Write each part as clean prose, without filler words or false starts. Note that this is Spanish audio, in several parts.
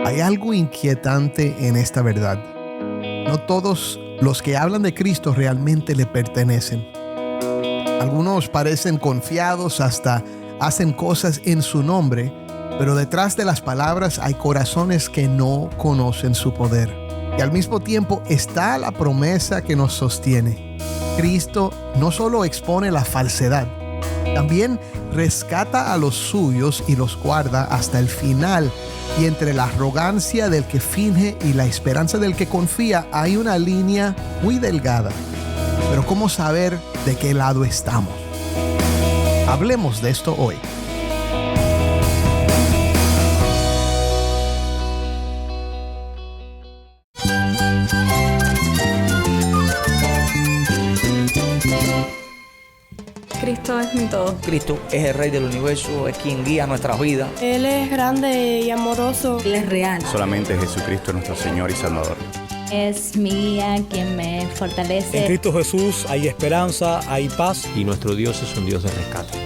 Hay algo inquietante en esta verdad. No todos los que hablan de Cristo realmente le pertenecen. Algunos parecen confiados, hasta hacen cosas en su nombre, pero detrás de las palabras hay corazones que no conocen su poder. Y al mismo tiempo está la promesa que nos sostiene. Cristo no solo expone la falsedad, también rescata a los suyos y los guarda hasta el final. Y entre la arrogancia del que finge y la esperanza del que confía hay una línea muy delgada. Pero ¿cómo saber de qué lado estamos? Hablemos de esto hoy. Cristo es mi todo. Cristo es el Rey del universo, es quien guía nuestras vidas. Él es grande y amoroso. Él es real. Solamente Jesucristo es nuestro Señor y Salvador. Es mi guía quien me fortalece. En Cristo Jesús hay esperanza, hay paz. Y nuestro Dios es un Dios de rescate.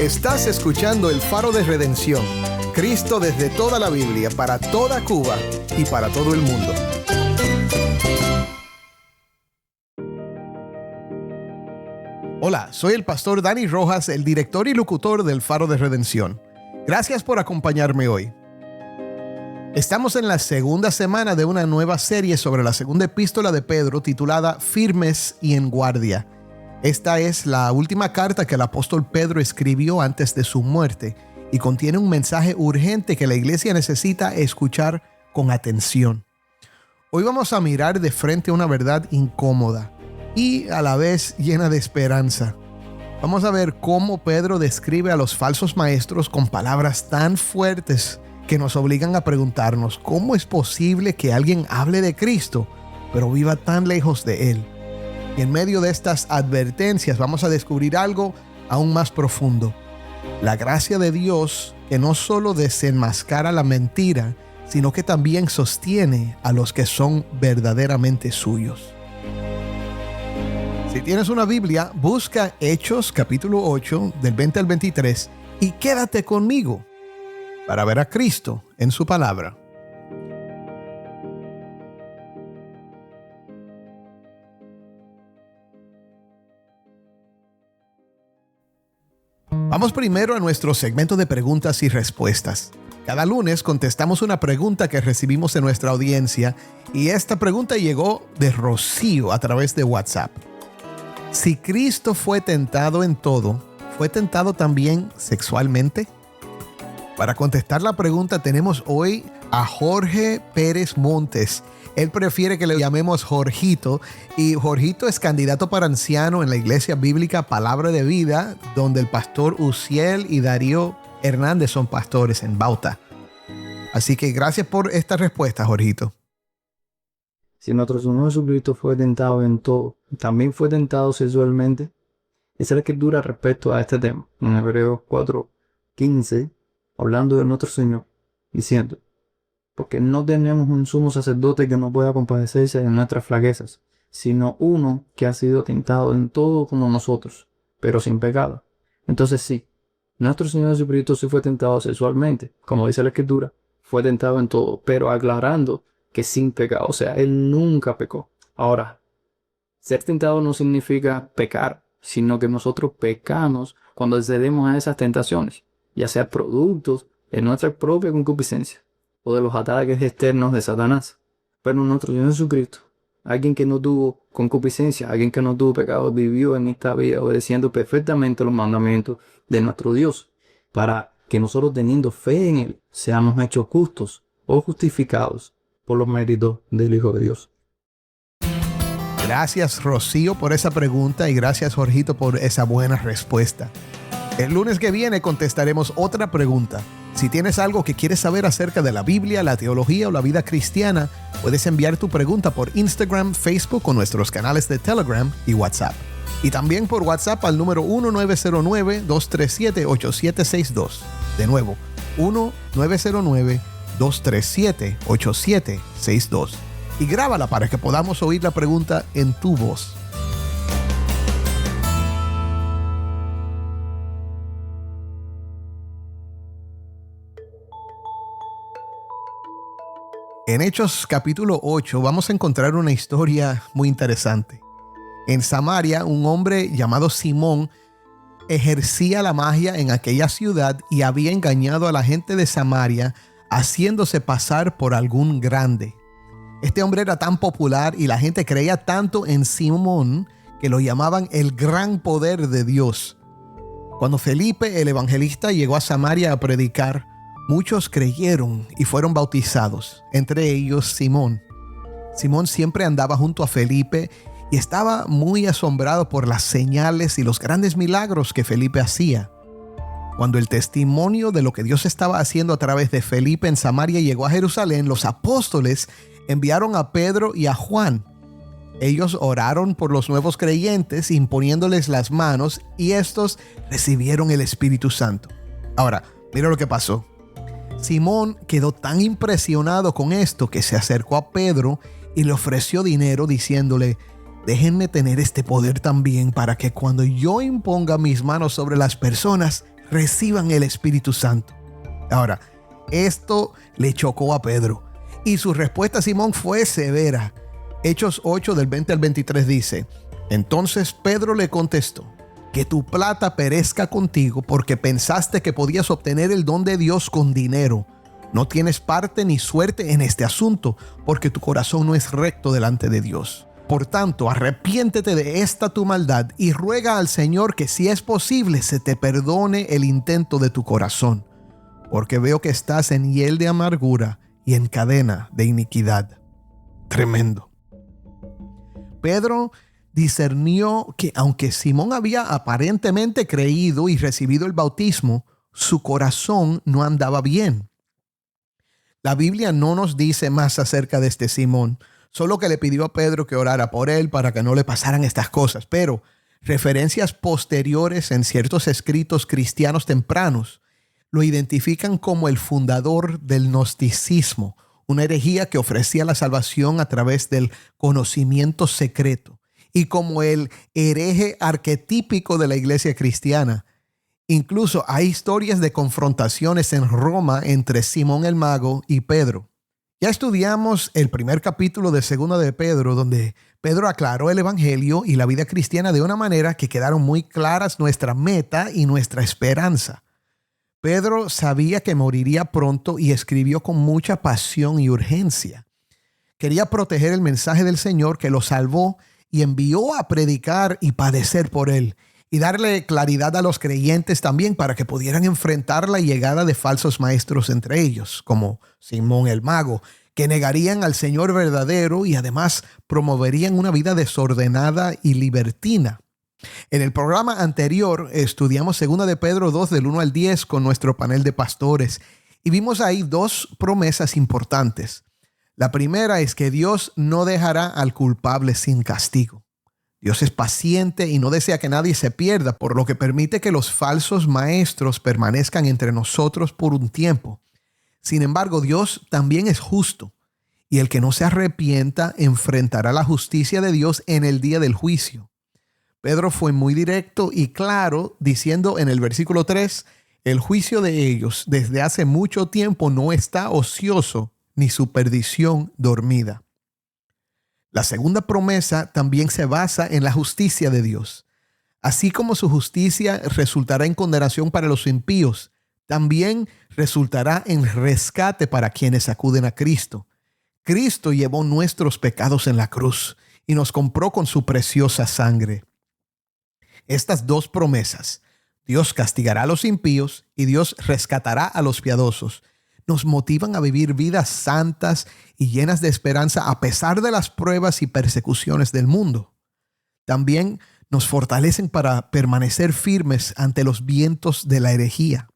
Estás escuchando El Faro de Redención. Cristo desde toda la Biblia, para toda Cuba y para todo el mundo. Hola, soy el pastor Dani Rojas, el director y locutor del Faro de Redención. Gracias por acompañarme hoy. Estamos en la segunda semana de una nueva serie sobre la segunda epístola de Pedro titulada Firmes y en Guardia. Esta es la última carta que el apóstol Pedro escribió antes de su muerte y contiene un mensaje urgente que la iglesia necesita escuchar con atención. Hoy vamos a mirar de frente a una verdad incómoda y a la vez llena de esperanza. Vamos a ver cómo Pedro describe a los falsos maestros con palabras tan fuertes que nos obligan a preguntarnos cómo es posible que alguien hable de Cristo, pero viva tan lejos de Él. Y en medio de estas advertencias vamos a descubrir algo aún más profundo. La gracia de Dios que no solo desenmascara la mentira, sino que también sostiene a los que son verdaderamente suyos. Si tienes una Biblia, busca Hechos capítulo 8 del 20 al 23 y quédate conmigo para ver a Cristo en su palabra. Vamos primero a nuestro segmento de preguntas y respuestas. Cada lunes contestamos una pregunta que recibimos en nuestra audiencia y esta pregunta llegó de Rocío a través de WhatsApp. Si Cristo fue tentado en todo, ¿fue tentado también sexualmente? Para contestar la pregunta tenemos hoy a Jorge Pérez Montes. Él prefiere que le llamemos Jorgito y Jorgito es candidato para anciano en la Iglesia Bíblica Palabra de Vida, donde el pastor Uziel y Darío Hernández son pastores en Bauta. Así que gracias por esta respuesta, Jorgito. Si nuestro Señor Jesucristo fue tentado en todo, también fue tentado sexualmente. Esa es la escritura respecto a este tema. En Hebreos 4:15, hablando de nuestro Señor, diciendo: porque no tenemos un sumo sacerdote que no pueda compadecerse de nuestras flaquezas, sino uno que ha sido tentado en todo como nosotros, pero sin pecado. Entonces sí, nuestro Señor Jesucristo sí fue tentado sexualmente, como dice la escritura, fue tentado en todo, pero aclarando que sin pecado, o sea, Él nunca pecó. Ahora, ser tentado no significa pecar, sino que nosotros pecamos cuando cedemos a esas tentaciones, ya sea productos de nuestra propia concupiscencia o de los ataques externos de Satanás. Pero nuestro Señor Jesucristo, alguien que no tuvo concupiscencia, alguien que no tuvo pecado, vivió en esta vida obedeciendo perfectamente los mandamientos de nuestro Dios, para que nosotros, teniendo fe en Él, seamos hechos justos o justificados por los méritos del Hijo de Dios. Gracias, Rocío, por esa pregunta y gracias, Jorgito, por esa buena respuesta. El lunes que viene contestaremos otra pregunta. Si tienes algo que quieres saber acerca de la Biblia, la teología o la vida cristiana, puedes enviar tu pregunta por Instagram, Facebook o nuestros canales de Telegram y WhatsApp. Y también por WhatsApp al número 1-909-237-8762. De nuevo, 1-909-237-8762. Y grábala para que podamos oír la pregunta en tu voz. En Hechos capítulo 8 vamos a encontrar una historia muy interesante. En Samaria, un hombre llamado Simón ejercía la magia en aquella ciudad y había engañado a la gente de Samaria haciéndose pasar por algún grande. Este hombre era tan popular y la gente creía tanto en Simón que lo llamaban el gran poder de Dios. Cuando Felipe, el evangelista, llegó a Samaria a predicar, muchos creyeron y fueron bautizados, entre ellos Simón. Simón siempre andaba junto a Felipe y estaba muy asombrado por las señales y los grandes milagros que Felipe hacía. Cuando el testimonio de lo que Dios estaba haciendo a través de Felipe en Samaria llegó a Jerusalén, los apóstoles enviaron a Pedro y a Juan. Ellos oraron por los nuevos creyentes imponiéndoles las manos y estos recibieron el Espíritu Santo. Ahora, mira lo que pasó. Simón quedó tan impresionado con esto que se acercó a Pedro y le ofreció dinero diciéndole: déjenme tener este poder también para que cuando yo imponga mis manos sobre las personas reciban el Espíritu Santo. Ahora, esto le chocó a Pedro y su respuesta a Simón fue severa. Hechos 8 del 20 al 23 dice: entonces Pedro le contestó: que tu plata perezca contigo porque pensaste que podías obtener el don de Dios con dinero. No tienes parte ni suerte en este asunto porque tu corazón no es recto delante de Dios. Por tanto, arrepiéntete de esta tu maldad y ruega al Señor que si es posible se te perdone el intento de tu corazón, porque veo que estás en hiel de amargura y en cadena de iniquidad. Tremendo. Pedro discernió que aunque Simón había aparentemente creído y recibido el bautismo, su corazón no andaba bien. La Biblia no nos dice más acerca de este Simón, solo que le pidió a Pedro que orara por él para que no le pasaran estas cosas. Pero referencias posteriores en ciertos escritos cristianos tempranos lo identifican como el fundador del gnosticismo, una herejía que ofrecía la salvación a través del conocimiento secreto, y como el hereje arquetípico de la iglesia cristiana. Incluso hay historias de confrontaciones en Roma entre Simón el Mago y Pedro. Ya estudiamos el primer capítulo de Segunda de Pedro, donde Pedro aclaró el evangelio y la vida cristiana de una manera que quedaron muy claras nuestra meta y nuestra esperanza. Pedro sabía que moriría pronto y escribió con mucha pasión y urgencia. Quería proteger el mensaje del Señor que lo salvó y envió a predicar y padecer por él, y darle claridad a los creyentes también para que pudieran enfrentar la llegada de falsos maestros entre ellos, como Simón el Mago, que negarían al Señor verdadero y además promoverían una vida desordenada y libertina. En el programa anterior estudiamos 2 de Pedro 2 del 1 al 10 con nuestro panel de pastores y vimos ahí dos promesas importantes. La primera es que Dios no dejará al culpable sin castigo. Dios es paciente y no desea que nadie se pierda, por lo que permite que los falsos maestros permanezcan entre nosotros por un tiempo. Sin embargo, Dios también es justo, y el que no se arrepienta enfrentará la justicia de Dios en el día del juicio. Pedro fue muy directo y claro, diciendo en el versículo 3, el juicio de ellos desde hace mucho tiempo no está ocioso, ni su perdición dormida. La segunda promesa también se basa en la justicia de Dios. Así como su justicia resultará en condenación para los impíos, también resultará en rescate para quienes acuden a Cristo. Cristo llevó nuestros pecados en la cruz y nos compró con su preciosa sangre. Estas dos promesas, Dios castigará a los impíos y Dios rescatará a los piadosos, nos motivan a vivir vidas santas y llenas de esperanza a pesar de las pruebas y persecuciones del mundo. También nos fortalecen para permanecer firmes ante los vientos de la herejía.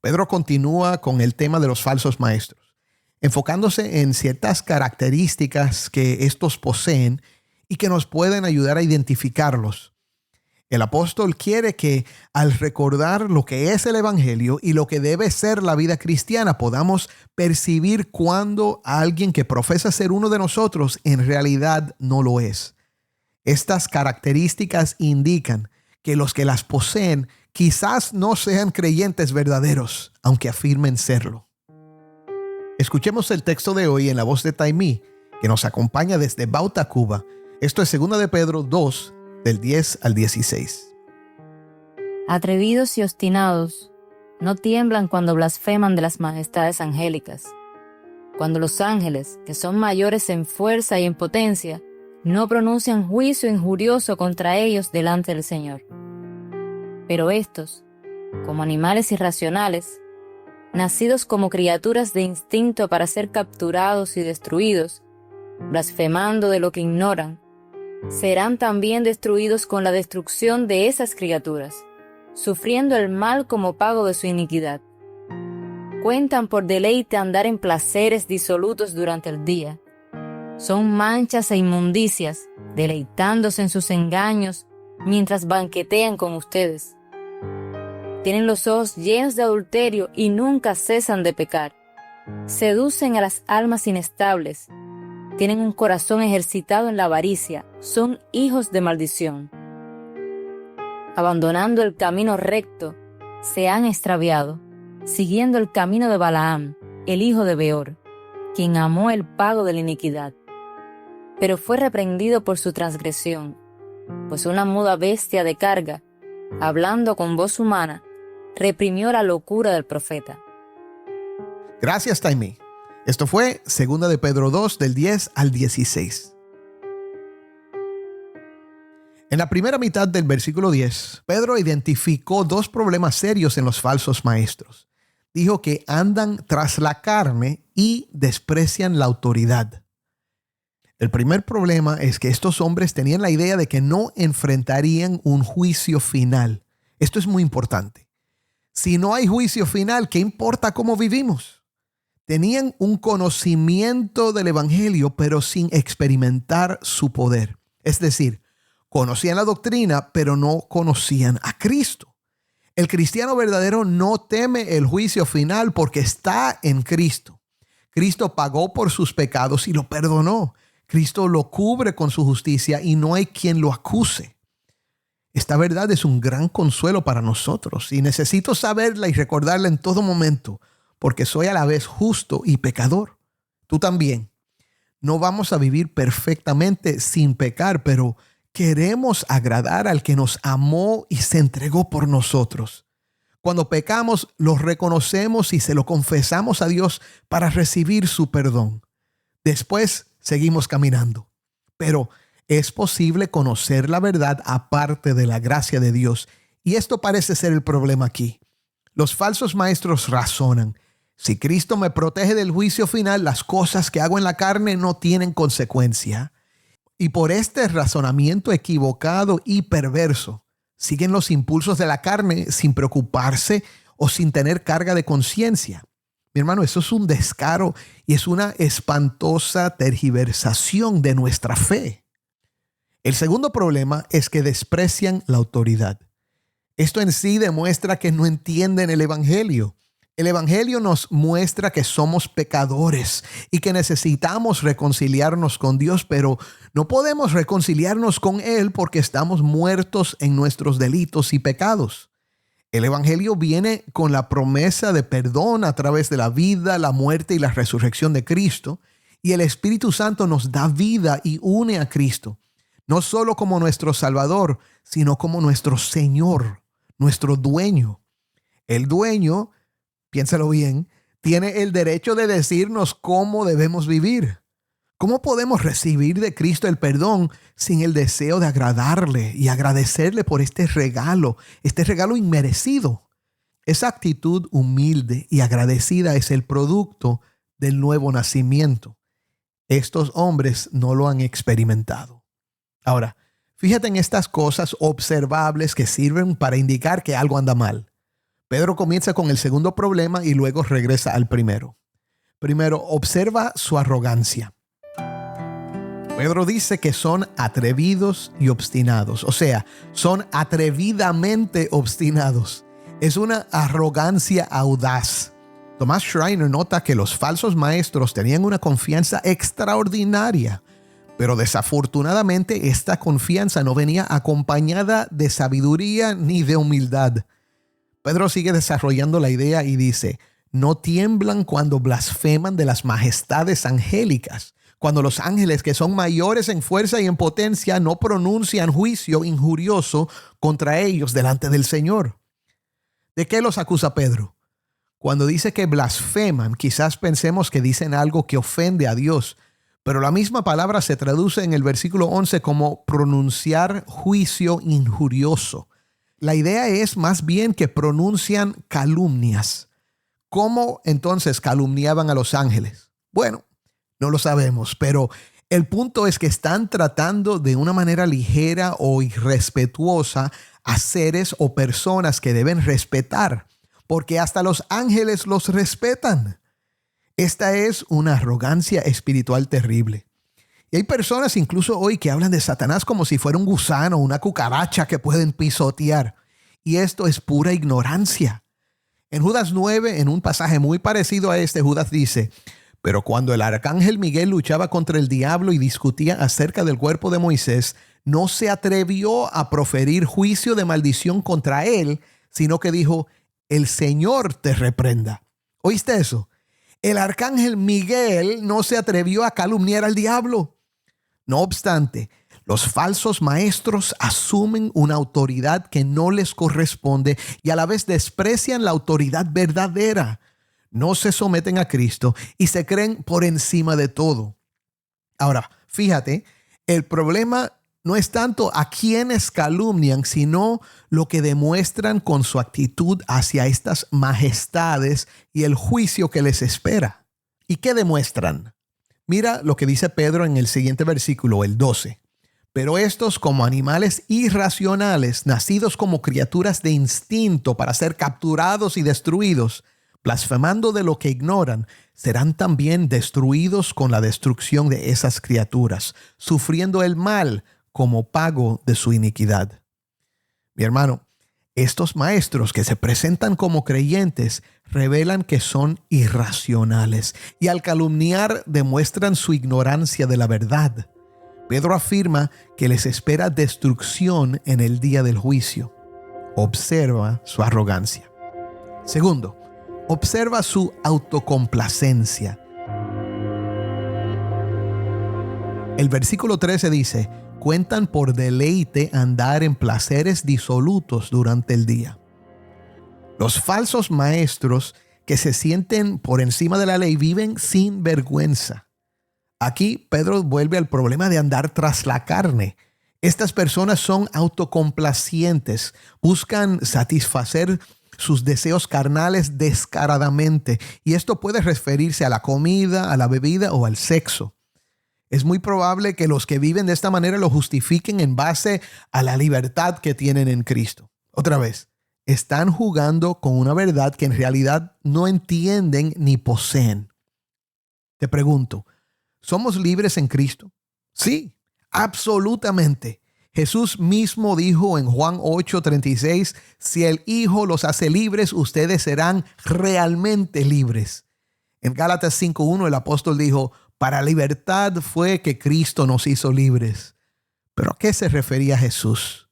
Pedro continúa con el tema de los falsos maestros, enfocándose en ciertas características que estos poseen y que nos pueden ayudar a identificarlos. El apóstol quiere que al recordar lo que es el evangelio y lo que debe ser la vida cristiana, podamos percibir cuando alguien que profesa ser uno de nosotros en realidad no lo es. Estas características indican que los que las poseen quizás no sean creyentes verdaderos, aunque afirmen serlo. Escuchemos el texto de hoy en la voz de Taimí, que nos acompaña desde Bauta, Cuba. Esto es 2 de Pedro 2, del 10 al 16. Atrevidos y obstinados, no tiemblan cuando blasfeman de las majestades angélicas. Cuando los ángeles, que son mayores en fuerza y en potencia, no pronuncian juicio injurioso contra ellos delante del Señor. Pero estos, como animales irracionales, nacidos como criaturas de instinto para ser capturados y destruidos, blasfemando de lo que ignoran, serán también destruidos con la destrucción de esas criaturas, sufriendo el mal como pago de su iniquidad. Cuentan por deleite andar en placeres disolutos durante el día. Son manchas e inmundicias, deleitándose en sus engaños mientras banquetean con ustedes. Tienen los ojos llenos de adulterio y nunca cesan de pecar. Seducen a las almas inestables. Tienen un corazón ejercitado en la avaricia. Son hijos de maldición. Abandonando el camino recto, se han extraviado, siguiendo el camino de Balaam, el hijo de Beor, quien amó el pago de la iniquidad. Pero fue reprendido por su transgresión, pues una muda bestia de carga, hablando con voz humana, reprimió la locura del profeta. Gracias, Taimí. Esto fue 2 de Pedro 2, del 10 al 16. En la primera mitad del versículo 10, Pedro identificó dos problemas serios en los falsos maestros. Dijo que andan tras la carne y desprecian la autoridad. El primer problema es que estos hombres tenían la idea de que no enfrentarían un juicio final. Esto es muy importante. Si no hay juicio final, ¿qué importa cómo vivimos? Tenían un conocimiento del evangelio, pero sin experimentar su poder. Es decir, conocían la doctrina, pero no conocían a Cristo. El cristiano verdadero no teme el juicio final porque está en Cristo. Cristo pagó por sus pecados y lo perdonó. Cristo lo cubre con su justicia y no hay quien lo acuse. Esta verdad es un gran consuelo para nosotros y necesito saberla y recordarla en todo momento porque soy a la vez justo y pecador. Tú también. No vamos a vivir perfectamente sin pecar, pero queremos agradar al que nos amó y se entregó por nosotros. Cuando pecamos, lo reconocemos y se lo confesamos a Dios para recibir su perdón. Después seguimos caminando. Pero es posible conocer la verdad aparte de la gracia de Dios. Y esto parece ser el problema aquí. Los falsos maestros razonan: si Cristo me protege del juicio final, las cosas que hago en la carne no tienen consecuencia. Y por este razonamiento equivocado y perverso, siguen los impulsos de la carne sin preocuparse o sin tener carga de conciencia. Mi hermano, eso es un descaro y es una espantosa tergiversación de nuestra fe. El segundo problema es que desprecian la autoridad. Esto en sí demuestra que no entienden el evangelio. El evangelio nos muestra que somos pecadores y que necesitamos reconciliarnos con Dios, pero no podemos reconciliarnos con Él porque estamos muertos en nuestros delitos y pecados. El evangelio viene con la promesa de perdón a través de la vida, la muerte y la resurrección de Cristo, y el Espíritu Santo nos da vida y une a Cristo, no solo como nuestro Salvador, sino como nuestro Señor, nuestro dueño. El dueño, piénsalo bien, tiene el derecho de decirnos cómo debemos vivir. ¿Cómo podemos recibir de Cristo el perdón sin el deseo de agradarle y agradecerle por este regalo inmerecido? Esa actitud humilde y agradecida es el producto del nuevo nacimiento. Estos hombres no lo han experimentado. Ahora, fíjate en estas cosas observables que sirven para indicar que algo anda mal. Pedro comienza con el segundo problema y luego regresa al primero. Primero, observa su arrogancia. Pedro dice que son atrevidos y obstinados, o sea, son atrevidamente obstinados. Es una arrogancia audaz. Thomas Schreiner nota que los falsos maestros tenían una confianza extraordinaria, pero desafortunadamente esta confianza no venía acompañada de sabiduría ni de humildad. Pedro sigue desarrollando la idea y dice: no tiemblan cuando blasfeman de las majestades angélicas, cuando los ángeles que son mayores en fuerza y en potencia no pronuncian juicio injurioso contra ellos delante del Señor. ¿De qué los acusa Pedro? Cuando dice que blasfeman, quizás pensemos que dicen algo que ofende a Dios, pero la misma palabra se traduce en el versículo 11 como pronunciar juicio injurioso. La idea es más bien que pronuncian calumnias. ¿Cómo entonces calumniaban a los ángeles? Bueno, no lo sabemos, pero el punto es que están tratando de una manera ligera o irrespetuosa a seres o personas que deben respetar, porque hasta los ángeles los respetan. Esta es una arrogancia espiritual terrible. Y hay personas incluso hoy que hablan de Satanás como si fuera un gusano, una cucaracha que pueden pisotear. Y esto es pura ignorancia. En Judas 9, en un pasaje muy parecido a este, Judas dice: pero cuando el arcángel Miguel luchaba contra el diablo y discutía acerca del cuerpo de Moisés, no se atrevió a proferir juicio de maldición contra él, sino que dijo: el Señor te reprenda. ¿Oíste eso? El arcángel Miguel no se atrevió a calumniar al diablo. No obstante, los falsos maestros asumen una autoridad que no les corresponde y a la vez desprecian la autoridad verdadera. No se someten a Cristo y se creen por encima de todo. Ahora, fíjate, el problema no es tanto a quienes calumnian, sino lo que demuestran con su actitud hacia estas majestades y el juicio que les espera. ¿Y qué demuestran? Mira lo que dice Pedro en el siguiente versículo, el 12. Pero estos, como animales irracionales, nacidos como criaturas de instinto para ser capturados y destruidos, blasfemando de lo que ignoran, serán también destruidos con la destrucción de esas criaturas, sufriendo el mal como pago de su iniquidad. Mi hermano, estos maestros que se presentan como creyentes revelan que son irracionales y al calumniar demuestran su ignorancia de la verdad. Pedro afirma que les espera destrucción en el día del juicio. Observa su arrogancia. Segundo, observa su autocomplacencia. El versículo 13 dice: cuentan por deleite andar en placeres disolutos durante el día. Los falsos maestros que se sienten por encima de la ley viven sin vergüenza. Aquí Pedro vuelve al problema de andar tras la carne. Estas personas son autocomplacientes, buscan satisfacer sus deseos carnales descaradamente, y esto puede referirse a la comida, a la bebida o al sexo. Es muy probable que los que viven de esta manera lo justifiquen en base a la libertad que tienen en Cristo. Otra vez, están jugando con una verdad que en realidad no entienden ni poseen. Te pregunto, ¿somos libres en Cristo? Sí, absolutamente. Jesús mismo dijo en Juan 8:36, si el Hijo los hace libres, ustedes serán realmente libres. En Gálatas 5:1 el apóstol dijo: para libertad fue que Cristo nos hizo libres. ¿Pero a qué se refería Jesús?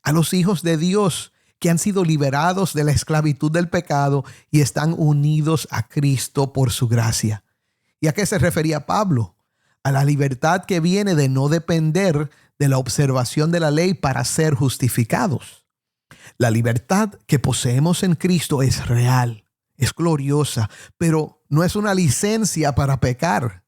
A los hijos de Dios que han sido liberados de la esclavitud del pecado y están unidos a Cristo por su gracia. ¿Y a qué se refería Pablo? A la libertad que viene de no depender de la observación de la ley para ser justificados. La libertad que poseemos en Cristo es real, es gloriosa, pero no es una licencia para pecar.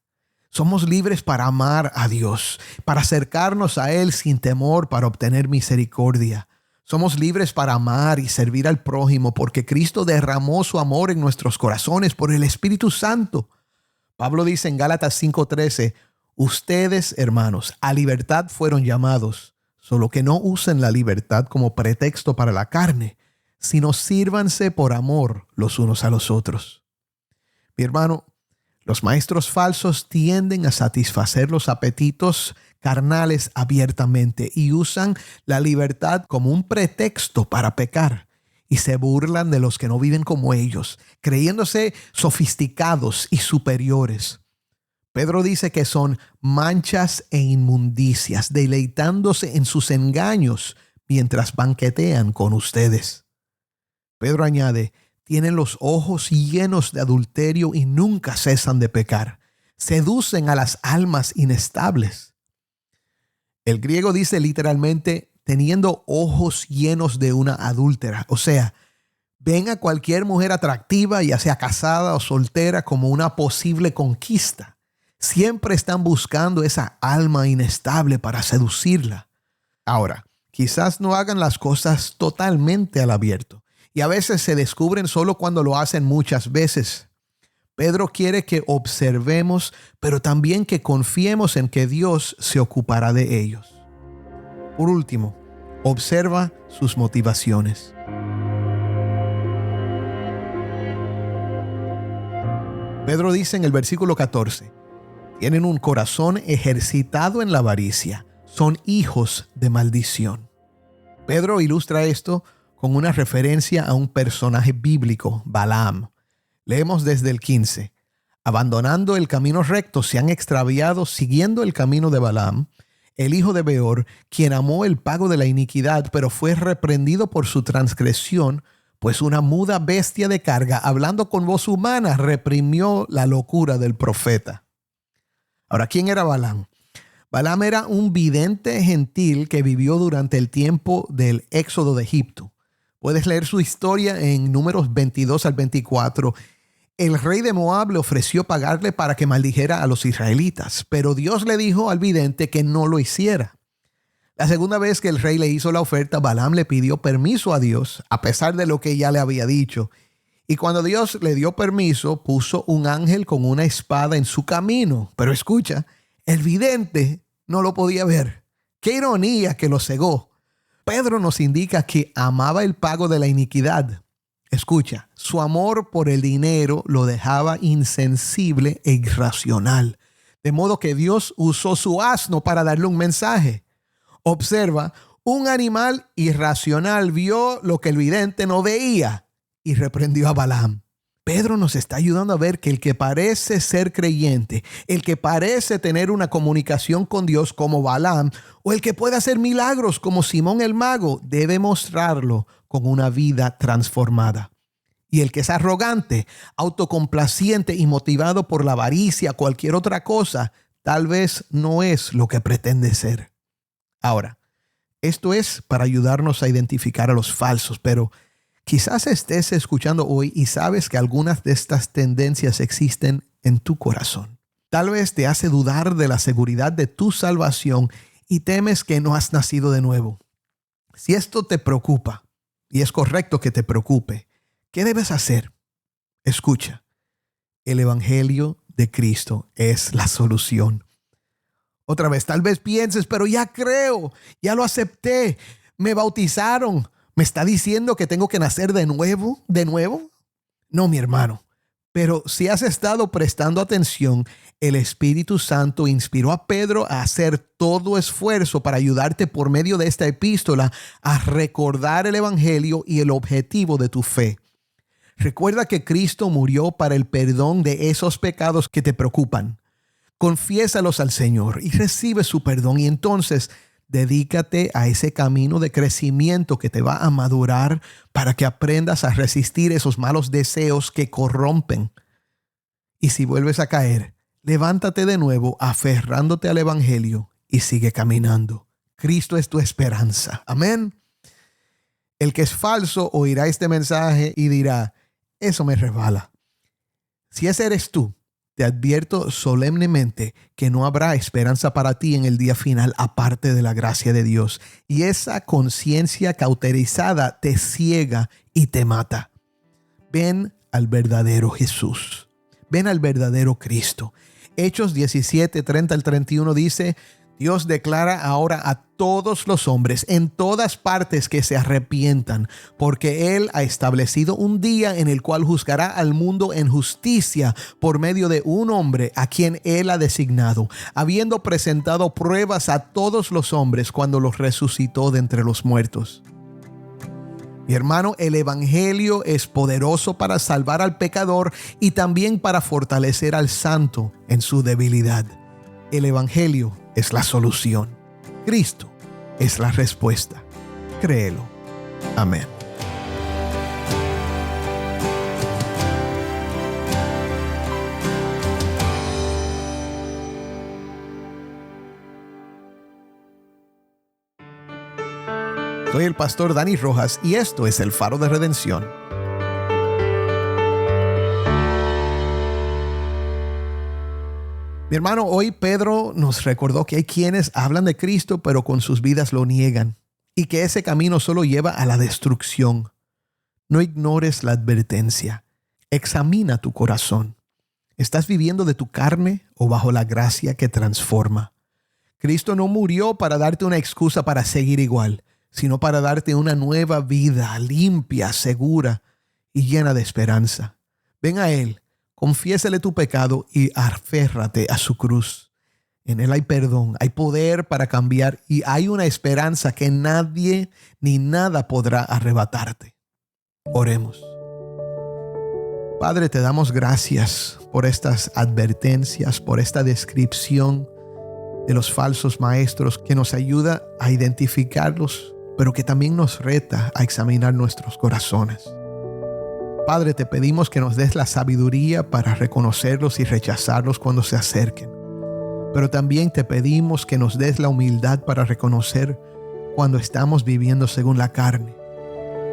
Somos libres para amar a Dios, para acercarnos a Él sin temor, para obtener misericordia. Somos libres para amar y servir al prójimo porque Cristo derramó su amor en nuestros corazones por el Espíritu Santo. Pablo dice en Gálatas 5:13, ustedes, hermanos, a libertad fueron llamados, solo que no usen la libertad como pretexto para la carne, sino sírvanse por amor los unos a los otros. Mi hermano, los maestros falsos tienden a satisfacer los apetitos carnales abiertamente y usan la libertad como un pretexto para pecar y se burlan de los que no viven como ellos, creyéndose sofisticados y superiores. Pedro dice que son manchas e inmundicias, deleitándose en sus engaños mientras banquetean con ustedes. Pedro añade, tienen los ojos llenos de adulterio y nunca cesan de pecar. Seducen a las almas inestables. El griego dice literalmente teniendo ojos llenos de una adúltera. O sea, ven a cualquier mujer atractiva, ya sea casada o soltera, como una posible conquista. Siempre están buscando esa alma inestable para seducirla. Ahora, quizás no hagan las cosas totalmente al abierto y a veces se descubren solo cuando lo hacen muchas veces. Pedro quiere que observemos, pero también que confiemos en que Dios se ocupará de ellos. Por último, observa sus motivaciones. Pedro dice en el versículo 14, tienen un corazón ejercitado en la avaricia, son hijos de maldición. Pedro ilustra esto con una referencia a un personaje bíblico, Balaam. Leemos desde el 15. Abandonando el camino recto, se han extraviado siguiendo el camino de Balaam, el hijo de Beor, quien amó el pago de la iniquidad, pero fue reprendido por su transgresión, pues una muda bestia de carga, hablando con voz humana, reprimió la locura del profeta. Ahora, ¿quién era Balaam? Balaam era un vidente gentil que vivió durante el tiempo del éxodo de Egipto. Puedes leer su historia en Números 22 al 24. El rey de Moab le ofreció pagarle para que maldijera a los israelitas, pero Dios le dijo al vidente que no lo hiciera. La segunda vez que el rey le hizo la oferta, Balaam le pidió permiso a Dios, a pesar de lo que ya le había dicho. Y cuando Dios le dio permiso, puso un ángel con una espada en su camino. Pero escucha, el vidente no lo podía ver. ¡Qué ironía que lo cegó! Pedro nos indica que amaba el pago de la iniquidad. Escucha, su amor por el dinero lo dejaba insensible e irracional. De modo que Dios usó su asno para darle un mensaje. Observa, un animal irracional vio lo que el vidente no veía y reprendió a Balaam. Pedro nos está ayudando a ver que el que parece ser creyente, el que parece tener una comunicación con Dios como Balaam, o el que puede hacer milagros como Simón el mago, debe mostrarlo con una vida transformada. Y el que es arrogante, autocomplaciente y motivado por la avaricia o cualquier otra cosa, tal vez no es lo que pretende ser. Ahora, esto es para ayudarnos a identificar a los falsos, pero quizás estés escuchando hoy y sabes que algunas de estas tendencias existen en tu corazón. Tal vez te hace dudar de la seguridad de tu salvación y temes que no has nacido de nuevo. Si esto te preocupa, y es correcto que te preocupe, ¿qué debes hacer? Escucha, el Evangelio de Cristo es la solución. Otra vez, tal vez pienses, pero ya creo, ya lo acepté, me bautizaron. ¿Me está diciendo que tengo que nacer de nuevo? ¿De nuevo? No, mi hermano. Pero si has estado prestando atención, el Espíritu Santo inspiró a Pedro a hacer todo esfuerzo para ayudarte por medio de esta epístola a recordar el Evangelio y el objetivo de tu fe. Recuerda que Cristo murió para el perdón de esos pecados que te preocupan. Confiésalos al Señor y recibe su perdón y entonces dedícate a ese camino de crecimiento que te va a madurar para que aprendas a resistir esos malos deseos que corrompen. Y si vuelves a caer, levántate de nuevo aferrándote al Evangelio y sigue caminando. Cristo es tu esperanza. Amén. El que es falso oirá este mensaje y dirá, eso me resbala. Si ese eres tú, te advierto solemnemente que no habrá esperanza para ti en el día final aparte de la gracia de Dios. Y esa conciencia cauterizada te ciega y te mata. Ven al verdadero Jesús. Ven al verdadero Cristo. Hechos 17, 30 al 31 dice, Dios declara ahora a todos los hombres en todas partes que se arrepientan, porque Él ha establecido un día en el cual juzgará al mundo en justicia por medio de un hombre a quien Él ha designado, habiendo presentado pruebas a todos los hombres cuando los resucitó de entre los muertos. Mi hermano, el Evangelio es poderoso para salvar al pecador y también para fortalecer al santo en su debilidad. El Evangelio es la solución. Cristo es la respuesta. Créelo. Amén. Soy el pastor Dani Rojas y esto es el Faro de Redención. Mi hermano, hoy Pedro nos recordó que hay quienes hablan de Cristo pero con sus vidas lo niegan y que ese camino solo lleva a la destrucción. No ignores la advertencia. Examina tu corazón. ¿Estás viviendo de tu carne o bajo la gracia que transforma? Cristo no murió para darte una excusa para seguir igual, sino para darte una nueva vida limpia, segura y llena de esperanza. Ven a Él, confiésale tu pecado y aférrate a su cruz. En Él hay perdón, hay poder para cambiar y hay una esperanza que nadie ni nada podrá arrebatarte. Oremos. Padre, te damos gracias por estas advertencias, por esta descripción de los falsos maestros que nos ayuda a identificarlos, pero que también nos reta a examinar nuestros corazones. Padre, te pedimos que nos des la sabiduría para reconocerlos y rechazarlos cuando se acerquen. Pero también te pedimos que nos des la humildad para reconocer cuando estamos viviendo según la carne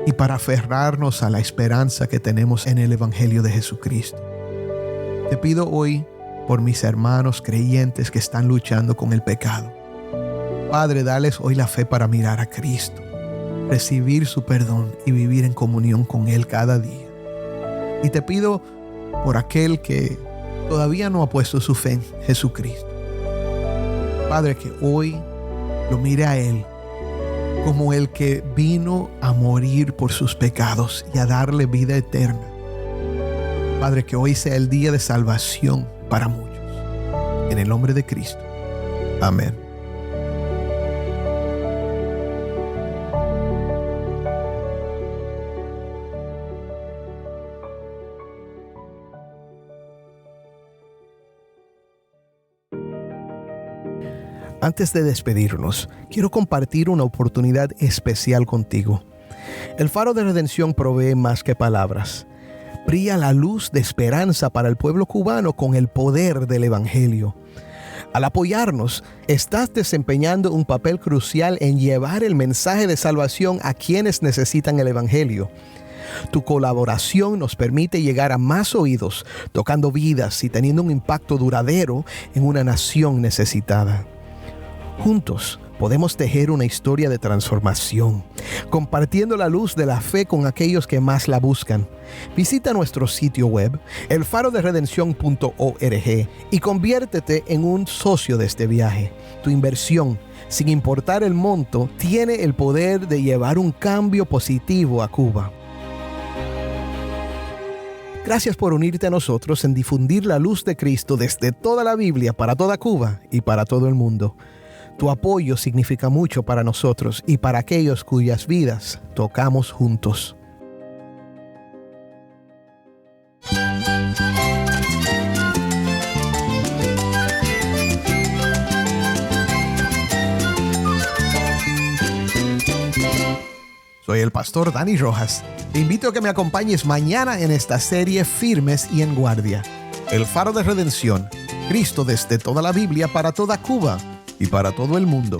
y para aferrarnos a la esperanza que tenemos en el Evangelio de Jesucristo. Te pido hoy por mis hermanos creyentes que están luchando con el pecado. Padre, dales hoy la fe para mirar a Cristo, recibir su perdón y vivir en comunión con Él cada día. Y te pido por aquel que todavía no ha puesto su fe en Jesucristo. Padre, que hoy lo mire a Él como el que vino a morir por sus pecados y a darle vida eterna. Padre, que hoy sea el día de salvación para muchos. En el nombre de Cristo. Amén. Antes de despedirnos, quiero compartir una oportunidad especial contigo. El Faro de Redención provee más que palabras. Brilla la luz de esperanza para el pueblo cubano con el poder del Evangelio. Al apoyarnos, estás desempeñando un papel crucial en llevar el mensaje de salvación a quienes necesitan el Evangelio. Tu colaboración nos permite llegar a más oídos, tocando vidas y teniendo un impacto duradero en una nación necesitada. Juntos podemos tejer una historia de transformación, compartiendo la luz de la fe con aquellos que más la buscan. Visita nuestro sitio web, elfaroderedención.org, y conviértete en un socio de este viaje. Tu inversión, sin importar el monto, tiene el poder de llevar un cambio positivo a Cuba. Gracias por unirte a nosotros en difundir la luz de Cristo desde toda la Biblia para toda Cuba y para todo el mundo. Tu apoyo significa mucho para nosotros y para aquellos cuyas vidas tocamos juntos. Soy el pastor Dani Rojas. Te invito a que me acompañes mañana en esta serie Firmes y en Guardia. El Faro de Redención. Cristo desde toda la Biblia para toda Cuba y para todo el mundo.